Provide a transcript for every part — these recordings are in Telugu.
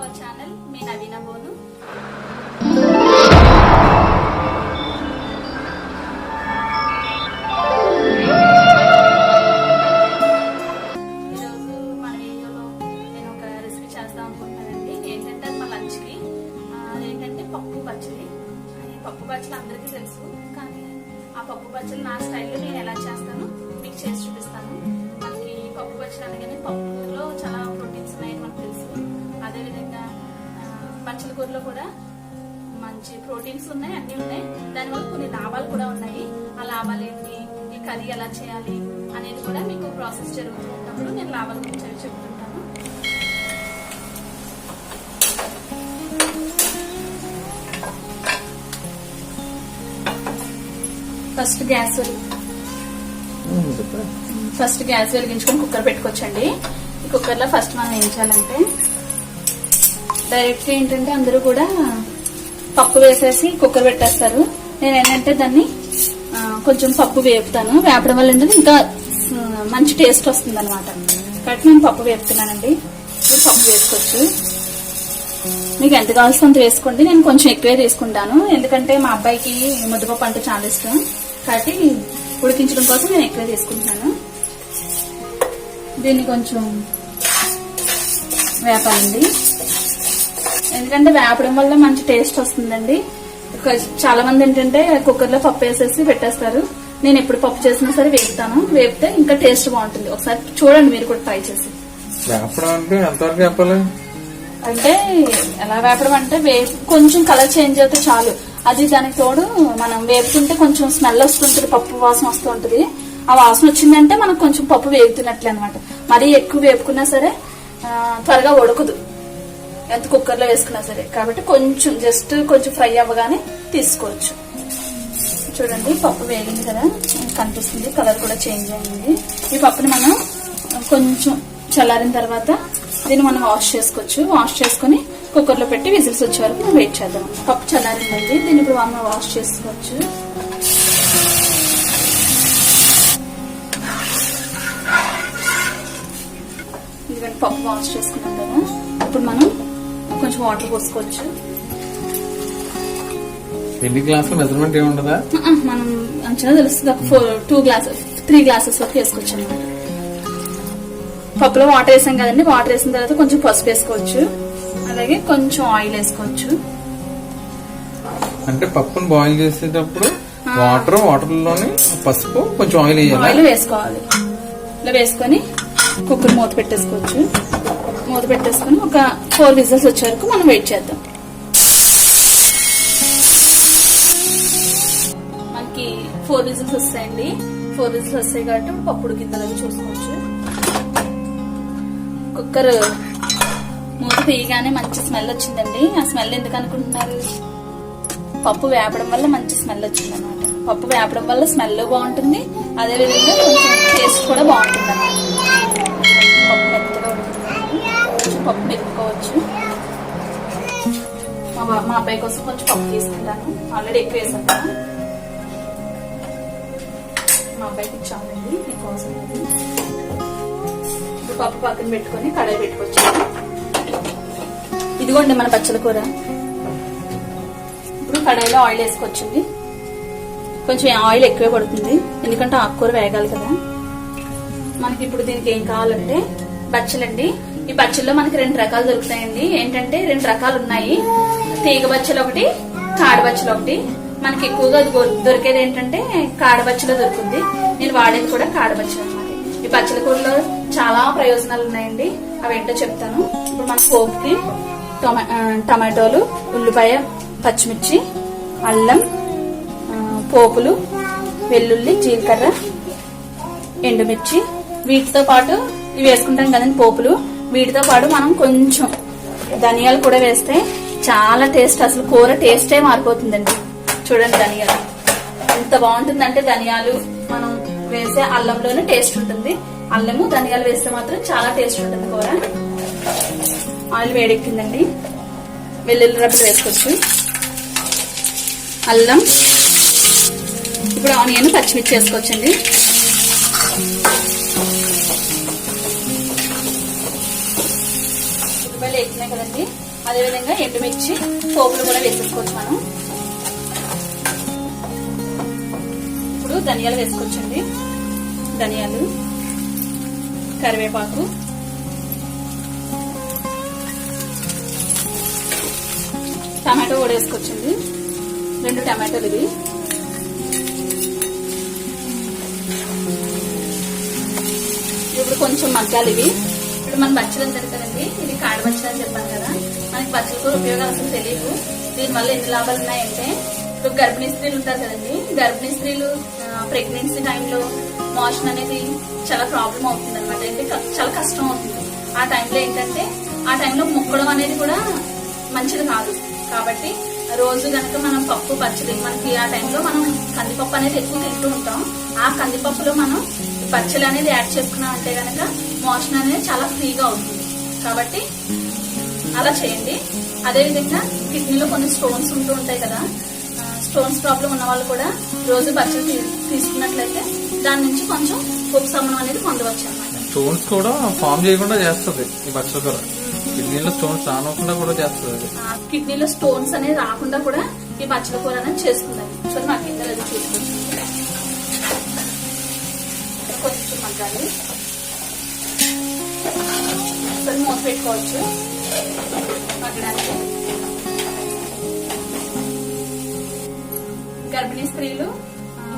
అవర్ ఛానల్ మీ నవీన బోను. ఈరోజు మన వీడియోలో నేను ఒక రెసిపీ చేద్దాం అనుకుంటున్నానండి. ఏంటంటే అది మా లంచ్కి. అదేంటంటే పప్పు పచ్చడి. ఈ పప్పు పచ్చడి అందరికీ తెలుసు, కానీ ఆ పప్పు పచ్చడి నా స్టైల్లో నేను ఎలా చేస్తానో మీకు చేసి చూపిస్తాను. మనకి పప్పు పచ్చడి అనగానే పప్పులో చాలా ప్రోటీన్స్ ఉన్నాయని మనకు తెలుసు. అదేవిధంగా పచ్చల కూరలో కూడా మంచి ప్రోటీన్స్ ఉన్నాయి, అన్ని ఉన్నాయి. దానివల్ల కొన్ని లాభాలు కూడా ఉన్నాయి. ఆ లాభాలు ఏంటి, ఈ కర్రీ ఎలా చేయాలి అనేది కూడా మీకు ప్రాసెస్ జరుగుతున్నప్పుడు నేను లాభాల గురించి అవి చెప్తుంటాను. ఫస్ట్ గ్యాస్ వెలిగించుకొని కుక్కర్ పెట్టుకోవచ్చండి. ఈ కుక్కర్ లో ఫస్ట్ మనం ఏం చేయాలంటే డైరెక్ట్ గా ఏంటంటే అందరూ కూడా పప్పు వేసేసి కుక్కర్ పెట్టేస్తారు. నేను ఏంటంటే దాన్ని కొంచెం పప్పు వేపుతాను. వేపడం వల్ల ఏంటంటే ఇంకా మంచి టేస్ట్ వస్తుంది అనమాట. కాబట్టి నేను పప్పు వేపుతున్నానండి. ఈ పప్పు వేసుకోవచ్చు, మీకు ఎంత కావాల్సి అంత వేసుకోండి. నేను కొంచెం ఎక్కువే తీసుకుంటాను, ఎందుకంటే మా అబ్బాయికి ముద్దపప్పు అంటే చాలా ఇష్టం. కాబట్టి ఉడికించడం కోసం నేను ఎక్కువే తీసుకుంటున్నాను. దీన్ని కొంచెం వేపాలండి, ఎందుకంటే వేపడం వల్ల మంచి టేస్ట్ వస్తుందండి. చాలా మంది ఏంటంటే కుక్కర్ లో పప్పు వేసేసి పెట్టేస్తారు. నేను ఎప్పుడు పప్పు చేసినా సరే వేపుతాను. వేపితే ఇంకా టేస్ట్ బాగుంటుంది. ఒకసారి చూడండి, మీరు కూడా ట్రై చేసి. అంటే ఎలా వేపడం అంటే కొంచెం కలర్ చేంజ్ అయితే చాలు. అది దానికి తోడు మనం వేపుతుంటే కొంచెం స్మెల్ వస్తుంటది, పప్పు వాసన వస్తూ ఉంటది. ఆ వాసన వచ్చిందంటే మనకు కొంచెం పప్పు వేగుతున్నట్లే అనమాట. మరీ ఎక్కువ వేపుకున్నా సరే త్వరగా ఉడకదు, ఎంత కుక్కర్ లో వేసుకున్నా సరే. కాబట్టి కొంచెం జస్ట్ కొంచెం ఫ్రై అవ్వగానే తీసుకోవచ్చు. చూడండి, పప్పు వేగింది కదా, కనిపిస్తుంది. కలర్ కూడా చేంజ్ అయింది. ఈ పప్పుని మనం కొంచెం చల్లారిన తర్వాత దీన్ని మనం వాష్ చేసుకోవచ్చు. వాష్ చేసుకుని కుక్కర్ లో పెట్టి విజిల్స్ వచ్చే వరకు మనం వెయిట్ చేద్దాం. పప్పు చల్లారిందండి, దీన్ని ఇప్పుడు మనం వాష్ చేసుకోవచ్చు. ఎందుకంటే పప్పు వాష్ చేసుకున్నాం కదా, ఇప్పుడు మనం కొంచెం వాటర్ పోసుకోవచ్చు. ఎన్ని గ్లాసులు మెజర్మెంట్ ఏముండదా? మనం అంచనా తెలుస్తుంది. ఒక 3 గ్లాసెస్ వరకు వేసుకోవచ్చు అన్నమాట. పప్పులో వాటర్ వేసాం కదండి, వాటర్ వేసిన తర్వాత కొంచెం పసుపు వేసుకోవచ్చు, అలాగే కొంచెం ఆయిల్ వేసుకోవచ్చు. అంటే పప్పును బాయిల్ చేసేటప్పుడు వాటర్ లోనే పసుపు కొంచెం ఆయిల్ వేసుకోవాలి. ఇలా వేసుకొని కుక్కర్ మూత పెట్టేసుకోవచ్చు. మూత పెట్టేసుకుని ఒక 4 విజిల్స్ వచ్చే వరకు మనం వెయిట్ చేద్దాం. మనకి 4 విజిల్స్ వస్తాయండి. 4 విజిల్స్ వస్తాయి కాబట్టి పప్పు ఉడికిందని చూసుకోవచ్చు. కుక్కర్ మూత తీయగానే మంచి స్మెల్ వచ్చిందండి. ఆ స్మెల్ ఎందుకు అనుకుంటున్నారు? పప్పు వేపడం వల్ల మంచి స్మెల్ వచ్చింది అనమాట. పప్పు వేపడం వల్ల స్మెల్ బాగుంటుంది, అదేవిధంగా కొంచెం టేస్ట్ కూడా బాగుంటుంది అన్నమాట. పప్పు మెత్తగా ఉడుకుతుంది, పప్పు మెప్పుకోవచ్చు. మా అబ్బాయి కోసం కొంచెం పప్పు తీసుకుంటాను. ఆల్రెడీ ఎక్కువ వేసాను కదా, మా అబ్బాయికి ఇచ్చామండి మీకోసం. పప్పు పక్కన పెట్టుకొని కడాయి పెట్టుకోవచ్చు. ఇదిగోండి మన పచ్చల కూర. ఇప్పుడు కడాయిలో ఆయిల్ వేసుకోవచ్చండి. కొంచెం ఆయిల్ ఎక్కువే పడుతుంది, ఎందుకంటే ఆకుకూర వేగాలి కదా. మనకి ఇప్పుడు దీనికి ఏం కావాలంటే బచ్చలండి. ఈ బచ్చల్లో మనకి 2 రకాలు దొరుకుతాయండి. ఏంటంటే 2 రకాలు ఉన్నాయి, తీగ బచ్చలు ఒకటి, కాడబచ్చలు ఒకటి. మనకి ఎక్కువగా దొరికేది ఏంటంటే కాడబచ్చలో దొరుకుతుంది. నేను వాడేది కూడా కాడబచ్చలు అన్నమాట. ఈ బచ్చల కూరలో చాలా ప్రయోజనాలు ఉన్నాయండి, అవి ఏంటో చెప్తాను. ఇప్పుడు మన పోపుకి టమాటోలు, ఉల్లిపాయ, పచ్చిమిర్చి, అల్లం, పోపులు, వెల్లుల్లి, జీలకర్ర, ఎండుమిర్చి, వీటితో పాటు ఇవి వేసుకుంటాం కదండి పోపులు. వీటితో పాటు మనం కొంచెం ధనియాలు కూడా వేస్తే చాలా టేస్ట్, అసలు కూర టేస్టే మారిపోతుందండి. చూడండి, ధనియాలు ఎంత బాగుంటుందంటే, ధనియాలు మనం వేసే అల్లంలోనే టేస్ట్ ఉంటుంది. అల్లము ధనియాలు వేస్తే మాత్రం చాలా టేస్ట్ ఉంటుంది కూర. ఆయిల్ వేడెక్కిందండి, వెల్లుల్లి రబ్బలు వేసుకోవచ్చు, అల్లం, ఇప్పుడు ఆనియన్, పచ్చిమిర్చి వేసుకోవచ్చండి. ఉల్లిపాయలు వేస్తున్నాయి కదండి, అదేవిధంగా ఎండుమిర్చి పోపులు కూడా వేసేసుకోవచ్చు మనం. ఇప్పుడు ధనియాలు వేసుకోవచ్చండి. ధనియాలు, కరివేపాకు, టమాటో కూడా వేసుకోవచ్చండి. 2 టమాటోలు ఇవి. ఇప్పుడు కొంచెం మగ్గాలి ఇవి. ఇప్పుడు మన బచ్చలు అంటారు కదండి, ఇది కాడ బచ్చలు అని చెప్పాను కదా. మనకి బచ్చలు కూడా ఉపయోగాలు అసలు తెలియదు. దీనివల్ల ఎన్ని లాభాలు ఉన్నాయంటే, ఇప్పుడు గర్భిణీ స్త్రీలు ఉంటారు కదండి, గర్భిణీ స్త్రీలు ప్రెగ్నెన్సీ టైంలో మోషన్ అనేది చాలా ప్రాబ్లం అవుతుంది అనమాట. అంటే చాలా కష్టం అవుతుంది. ఆ టైంలో ఏంటంటే, ఆ టైంలో ముక్కడం అనేది కూడా మంచిది కాదు. కాబట్టి రోజు గనక మనం పప్పు పచ్చడి, మనకి ఆ టైంలో మనం కందిపప్పు అనేది ఎక్కువ తింటూ ఉంటాం. ఆ కందిపప్పులో మనం పచ్చడి అనేది యాడ్ చేసుకున్నాం అంటే గనక మోషన్ అనేది చాలా ఫ్రీగా అవుతుంది. కాబట్టి అలా చేయండి. అదేవిధంగా కిడ్నీలో కొన్ని స్టోన్స్ ఉంటూ ఉంటాయి కదా, స్టోన్స్ ప్రాబ్లం ఉన్న వాళ్ళు కూడా రోజు పచ్చడి తీసుకున్నట్లయితే దాని నుంచి కొంచెం ఉపశమనం అనేది పొందవచ్చు అన్నమాట. స్టోన్స్ కూడా ఫామ్ చేయకుండా చేస్తుంది ఈ పచ్చడి కూర. కిడ్నీలో స్టోన్స్ రాకుండా కూడా చేస్తుంది. కిడ్నీలో స్టోన్స్ అనేది రాకుండా కూడా ఈ పచ్చడి కూర అనేది చేస్తుందండి. సో మా కింద చూసుకోవచ్చు. కొంచెం మగ్గాలి. సరే మూత పెట్టుకోవచ్చు మగ్గడానికి. గర్భిణీ స్త్రీలు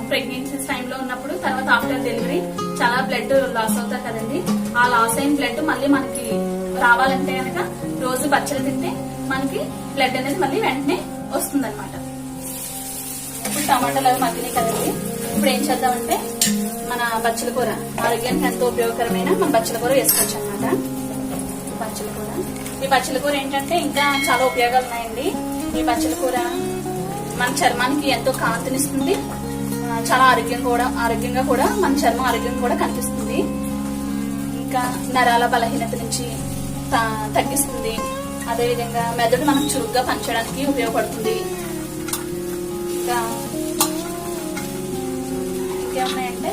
ప్రెగ్నెన్సీ టైంలో ఉన్నప్పుడు, తర్వాత ఆఫ్టర్ డెలివరీ చాలా బ్లడ్ లాస్ అవుతారు కదండి. ఆ లాస్ అయిన బ్లడ్ మళ్ళీ మనకి రావాలంటే కనుక రోజు బచ్చలు తింటే మనకి బ్లడ్ అనేది మళ్ళీ వెంటనే వస్తుంది అనమాట. ఇప్పుడు టమాటాలు అవి మగ్గినాయి కదండి. ఇప్పుడు ఏం చేద్దామంటే, మన బచ్చల కూర ఆరోగ్యానికి ఎంతో ఉపయోగకరమైన మన బచ్చల కూర వేసుకోవచ్చు అనమాట. బచ్చల కూర, ఈ బచ్చల కూర ఏంటంటే ఇంకా చాలా ఉపయోగాలు ఉన్నాయండి. ఈ బచ్చల కూర మన చర్మానికి ఎంతో కాంతినిస్తుంది. చాలా ఆరోగ్యంగా కూడా మన చర్మం ఆరోగ్యంగా కూడా కనిపిస్తుంది. ఇంకా నరాల బలహీనత నుంచి తగ్గిస్తుంది. అదేవిధంగా మెదడు మనకు చురుగ్గా పనిచేయడానికి ఉపయోగపడుతుంది. ఇంకా ఇంకేమున్నాయంటే,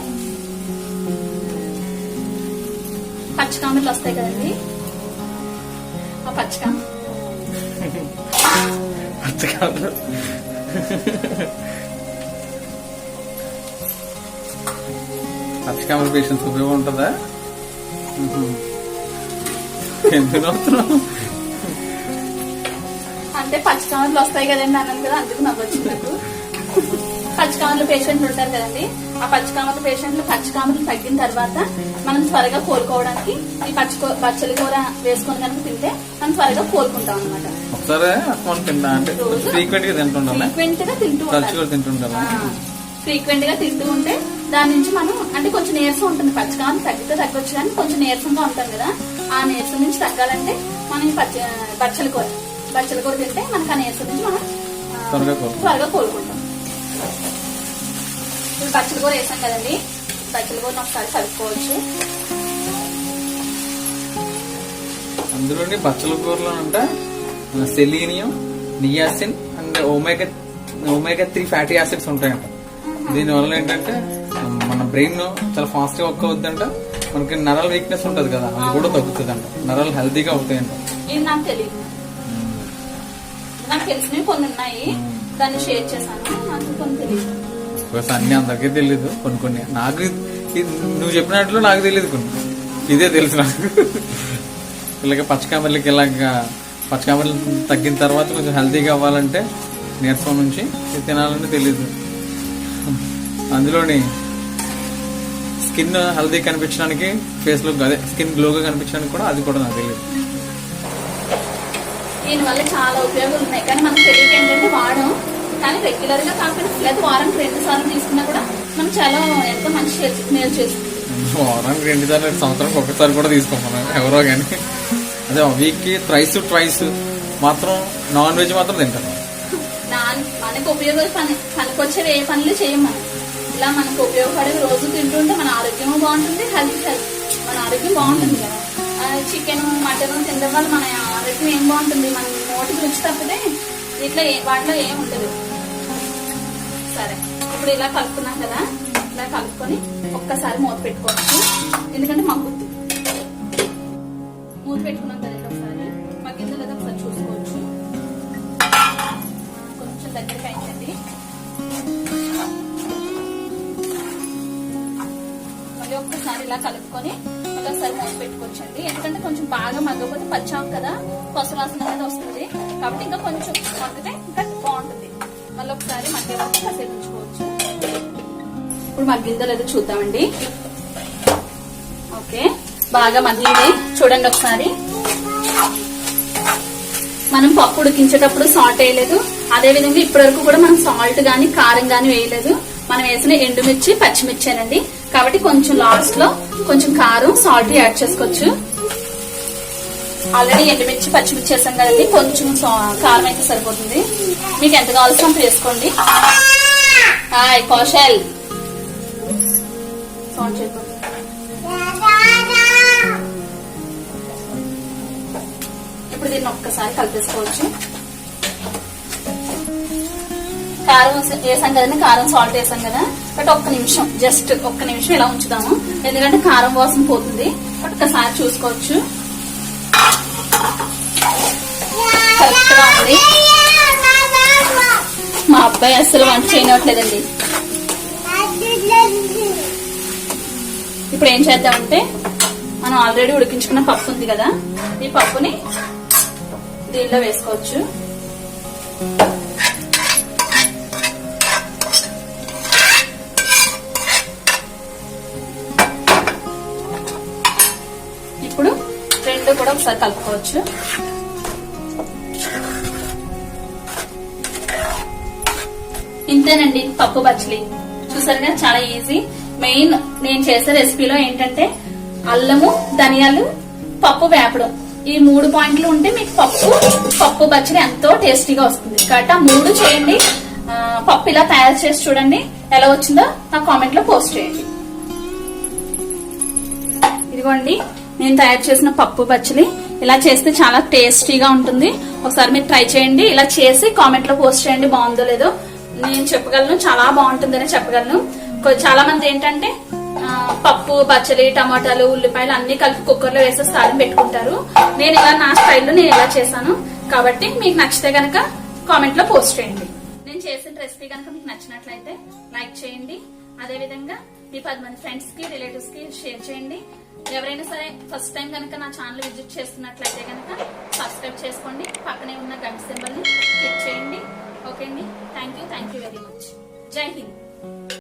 పచ్చకామెర్లు వస్తాయి కదండి, ఆ పచ్చకామెర పేషెంట్స్ ఉపయోగం ఉంటుందా? ఎందుకు అవుతున్నావు అంటే పచ్చకామెర్లు వస్తాయి కదండి అన్నాను కదా, అందుకు నవ్వచ్చు నాకు. పచ్చకామెర్ల పేషెంట్లు ఉంటారు కదండి, ఆ పచ్చకామెర్ల పేషెంట్లు పచ్చకామెర్లు తగ్గిన తర్వాత మనం త్వరగా కోలుకోవడానికి ఈ బచ్చల కూర వేసుకొని కనుక తింటే మనం త్వరగా కోలుకుంటాం అనమాట. ఒకసారి తింటా అంటే ఫ్రీక్వెంట్ గా తింటూ ఉంటే దాని నుంచి మనం అంటే కొంచెం నీరసం ఉంటుంది. పచ్చకామెర్లు తగ్గితే తగ్గొచ్చు కానీ కొంచెం నీరసంగా ఉంటాం కదా, ఆ నీరసం నుంచి తగ్గాలంటే మనం ఈ బచ్చల కూర తింటే మనకు ఆ నీరసం నుంచి మనం త్వరగా కోలుకుంటాం. ఇప్పుడు బచ్చల కూర వేసాం కదండి, బచ్చల కూరని ఒకసారి కలుపుకోవచ్చు. అందులోని బచ్చల కూరలో అంటే selenium, niacin and omega 3 fatty acids ఉంటాయంట. దీనివల్ల ఏంటంటే మన బ్రెయిన్ చాలా ఫాస్ట్ గా వర్క్ అవుతుందంట. మనకి నరాల వీక్నెస్ ఉంటది కదా, అది కూడా తగ్గుతుంది అంట. నరాలు హెల్తీగా అవుతాయంట. ఇది నాకు తెలియదు, నాకు తెలిసినవి కొన్ని ఉన్నాయి, దాన్ని షేర్ చేశాను. నాకు కొన్ని తెలియదు, అన్ని అందరికీ తెలీదు. కొన్ని నాకు నువ్వు చెప్పినట్లు నాకు తెలియదు, కొన్ని ఇదే తెలుసు నాకు. ఇలాగ పచ్చకామెర్లకి పచ్చకామెర్లు తగ్గిన తర్వాత కొంచెం హెల్తీగా అవ్వాలంటే నీరసం నుంచి తినాలని తెలీదు. అందులోని స్కిన్ హెల్తీ కనిపించడానికి, ఫేస్ లో అదే స్కిన్ గ్లోగా కనిపించడానికి కూడా అది కూడా నాకు తెలియదు. దీనివల్ల చాలా ఉపయోగాలు ఉన్నాయి కానీ మనకు తెలియక ఏంటంటే వాడడం. కానీ రెగ్యులర్ గా కాకుండా లేదా వారానికి 2 సార్లు తీసుకున్నా కూడా మనం చాలా ఎంతో మంచి మేలు చేస్తుంది. వారానికి 2 సార్లు, సంవత్సరానికి 1 సారి కూడా తీసుకోమన్నా ఎవరో కానీ. అదే వీక్ కి ట్రైస్ మాత్రం నాన్ వెజ్ మాత్రం తింటారు. మనకు ఉపయోగపడే పనికొచ్చేవి ఏ పనులు చేయం మనం. ఇలా మనకు ఉపయోగపడేవి రోజు తింటుంటే మన ఆరోగ్యం బాగుంటుంది, హెల్త్ మన ఆరోగ్యం బాగుంటుంది కదా. చికెన్ మటన్ తినడం వల్ల మన ఆరోగ్యం ఏం బాగుంటుంది, మన నోటికి రుచి తప్పితే ఇట్లా వాటిలో ఏం ఉండదు. సరే, ఇప్పుడు ఇలా కలుపుకున్నాం కదా, ఇలా కలుపుకొని ఒక్కసారి మూత పెట్టుకోవచ్చు. ఎందుకంటే మగ్గుద్ది. మూత పెట్టుకున్నాం కదండి, ఒకసారి మగ్గిందో లేదా ఒకసారి చూసుకోవచ్చు. ఇలా కలుపుకొని ఒకసారి మూసి పెట్టుకోవచ్చండి. ఎందుకంటే కొంచెం బాగా మగ్గకపోతే పచ్చాం కదా, పసువాసన అనేది వస్తుంది. కాబట్టి ఇంకా కొంచెం మగ్గితే ఇంకా బాగుంటుంది. మళ్ళీ ఒకసారి మగ్గే వరకు కాసేపు ఉంచుకోవచ్చు. ఇప్పుడు మగ్గిందో లేదో చూద్దామండి. ఓకే, బాగా మగ్గింది చూడండి ఒకసారి. మనం పప్పు ఉడికించేటప్పుడు సాల్ట్ వేయలేదు, అదే విధంగా ఇప్పటి వరకు కూడా మనం సాల్ట్ గానీ కారం గానీ వేయలేదు. మనం వేసిన ఎండుమిర్చి పచ్చిమిర్చేనండి. కాబట్టి కొంచెం లాస్ట్ లో కొంచెం కారం సాల్ట్ యాడ్ చేసుకోవచ్చు. ఆల్రెడీ ఎండుమిర్చి పచ్చిమిర్చి వేసాం కదండి, కొంచెం కారం అయితే సరిపోతుంది. మీకు ఎంత కావాల్సిన అంత వేసుకోండి. హాయ్ కౌశల్, సౌండ్ చేయకూడదు. ఇప్పుడు దీన్ని ఒక్కసారి కలిపేసుకోవచ్చు. కారం వేసాం కదండి, కారం సాల్ట్ వేసాం కదా, బట్ ఒక్క నిమిషం, జస్ట్ ఒక్క నిమిషం ఇలా ఉంచుదాము. ఎందుకంటే కారం వాసన పోతుంది. బట్ ఒక్కసారి చూసుకోవచ్చు. కరెక్ట్ గా ఉంది. మా అబ్బాయి అస్సలు వంట చేయనట్లేదండి. ఇప్పుడు ఏం చేద్దామంటే, మనం ఆల్రెడీ ఉడికించుకున్న పప్పు ఉంది కదా, ఈ పప్పుని దీనిలో వేసుకోవచ్చు. ఇప్పుడు రెండు కూడా ఒకసారి కలుపుకోవచ్చు. ఇంతేనండి పప్పు బచ్చలి. చూసారుగా, చాలా ఈజీ. మెయిన్ నేను చేసే రెసిపీలో ఏంటంటే అల్లము, ధనియాలు, పప్పు వేపడం, ఈ 3 పాయింట్లు ఉంటే మీకు పప్పు బచ్చలి ఎంతో టేస్టీగా వస్తుంది. కాబట్టి ఆ 3 చేయండి. పప్పు ఇలా తయారు చేసి చూడండి, ఎలా వచ్చిందో నా కామెంట్ లో పోస్ట్ చేయండి. ఇదిగోండి నేను తయారు చేసిన పప్పు బచ్చలి. ఇలా చేస్తే చాలా టేస్టీగా ఉంటుంది. ఒకసారి మీరు ట్రై చేయండి. ఇలా చేసి కామెంట్ లో పోస్ట్ చేయండి బాగుందో లేదో. నేను చెప్పగలను, చాలా బాగుంటుందని చెప్పగలను. చాలా మంది ఏంటంటే పప్పు, బచ్చలి, టమాటాలు, ఉల్లిపాయలు అన్ని కలిపి కుక్కర్ లో వేసేసి తాలింపు పెట్టుకుంటారు. నేను ఇలా నా స్టైల్లో నేను ఇలా చేశాను. కాబట్టి మీకు నచ్చితే గనక కామెంట్ లో పోస్ట్ చేయండి. నేను చేసిన రెసిపీ కనుక మీకు నచ్చినట్లయితే లైక్ చేయండి. అదే విధంగా మీ 10 మంది ఫ్రెండ్స్ కి, రిలేటివ్స్ కి షేర్ చేయండి. ఎవరైనా సరే ఫస్ట్ టైం కనుక నా ఛానల్ విజిట్ చేస్తున్నట్లయితే కనుక సబ్స్క్రైబ్ చేసుకోండి. పక్కనే ఉన్న గంట సింబల్ ని క్లిక్ చేయండి. ఓకే అండి, థ్యాంక్ యూ వెరీ మచ్. జై హింద్.